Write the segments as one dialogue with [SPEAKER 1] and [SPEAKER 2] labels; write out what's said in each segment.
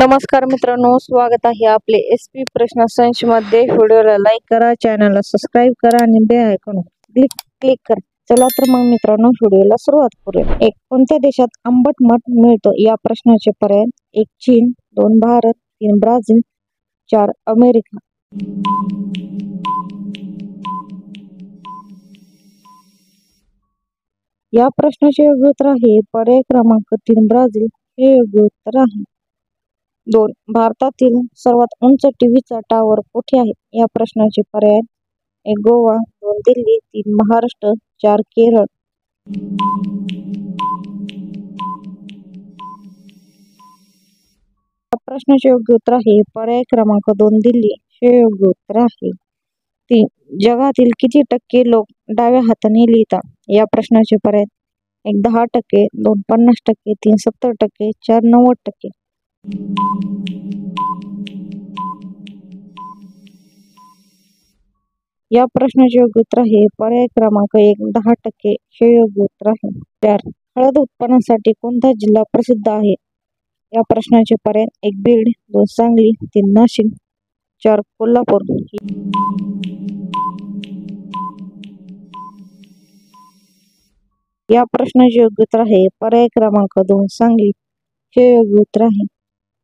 [SPEAKER 1] नमस्कार मित्रांनो, स्वागत आहे आपले एसपी प्रश्न संच मध्ये। व्हिडिओला लाईक करा, चॅनलला सबस्क्राईब करा आणि बेल आयकॉन क्लिक करा। चला तर मग मित्रांनो, व्हिडिओला सुरुवात करूया। एक, कोणत्या देशात आंबट मठ मिळतो? या प्रश्नाचे पर्याय: 1 चीन, 2 भारत, 3 ब्राझील, 4 अमेरिका। या प्रश्नाचे योग्य उत्तर आहे पर्याय क्रमांक 3 ब्राझील हे योग्य उत्तर आहे। 2, भारतातील सर्वात उंच टीव्हीचा टावर कुठे आहे? या प्रश्नाचे पर्याय: 1 गोवा, 2 दिल्ली, 3 महाराष्ट्र, 4 केरळ। या प्रश्नाचे योग्य उत्तर आहे पर्याय क्रमांक 2 दिल्ली हे योग्य उत्तर आहे। 3, जगातील किती टक्के लोक डाव्या हाताने लिहितात? या प्रश्नाचे पर्याय: 1 10%, 2 50%, 3 70%, 4 90%। या प्रश्नाचे योग्य उत्तर आहे पर्याय क्रमांक 1 10% हे योग्य उत्तर आहे। 4, हळद उत्पादनासाठी कोणता जिल्हा प्रसिद्ध आहे? या प्रश्नाचे पर्याय: 1 बीड, 2 सांगली, 3 नाशिक, 4 कोल्हापूर। या प्रश्नाचे योग्य उत्तर आहे पर्याय क्रमांक 2 सांगली हे योग्य उत्तर आहे।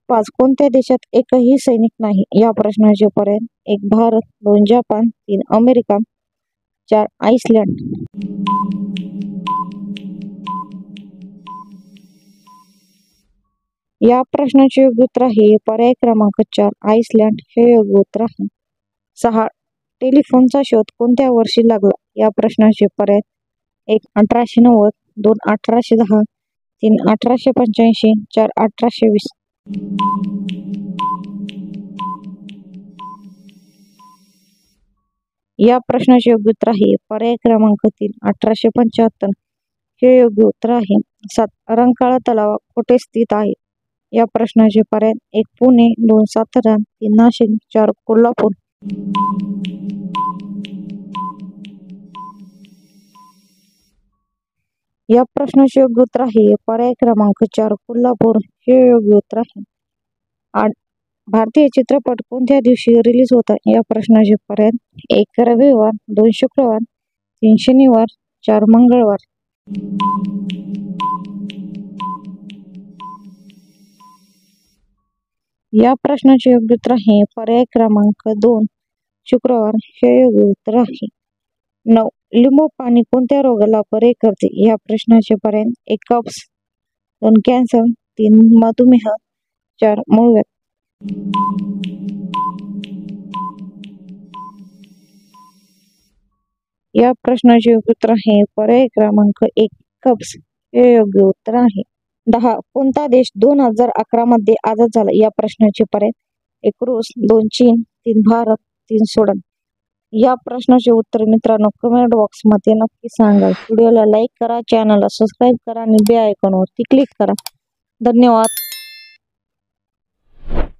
[SPEAKER 1] 5, कोणत्या देशात एकही सैनिक नाही? या प्रश्नाचे पर्याय: 1 भारत, 2 जपान, 3 अमेरिका, 4 आइसलँड। या प्रश्नाचे योग्य उत्तर आहे पर्याय क्रमांक 4 आइसलँड हे योग्य उत्तर आहे। 6, टेलिफोनचा शोध कोणत्या वर्षी लागला? या प्रश्नाचे पर्याय: 1 1890, 2 1810, 3 1885, 4 1820। या प्रश्नाचे योग्य उत्तर आहे पर्याय क्रमांक 3 1875 हे योग्य उत्तर आहे। 7, रंकाळा तलाव कुठे स्थित आहे? या प्रश्नाचे पर्याय: 1 पुणे, 2 सातारा, 3 नाशिक, 4 कोल्हापूर। या प्रश्नाचे योग्य उत्तर आहे पर्याय क्रमांक 4 कोल्हापूर हे योग्य उत्तर आहे। 8, भारतीय चित्रपट कोणत्या दिवशी रिलीज होतात? या प्रश्नाचे पर्याय: 1 रविवार, 2 शुक्रवार, 3 शनिवार, 4 मंगळवार। या प्रश्नाचे योग्य उत्तर आहे पर्याय क्रमांक 2 शुक्रवार हे योग्य उत्तर आहे। 9, लिंबू पाणी कोणत्या रोगाला बरे करते? या प्रश्नाचे पर्याय: 1 कब्ज, 2 कॅन्सर, 3 मधुमेह, 4 मूळव्याध। या प्रश्नाचे योग्य उत्तर आहे पर्याय क्रमांक 1 कब्ज हे योग्य उत्तर आहे। 10, कोणता देश 2011 मध्ये आझाद झाला? या प्रश्नाचे पर्याय: 1 रूस, 2 चीन, 3 भारत, 3 सुदान। या प्रश्नाचे उत्तर मित्रांनो कमेंट बॉक्स मध्ये नक्की सांगा। व्हिडिओला लाईक करा, चॅनलला सबस्क्राईब करा आणि बेल आयकॉनवरती क्लिक करा। धन्यवाद।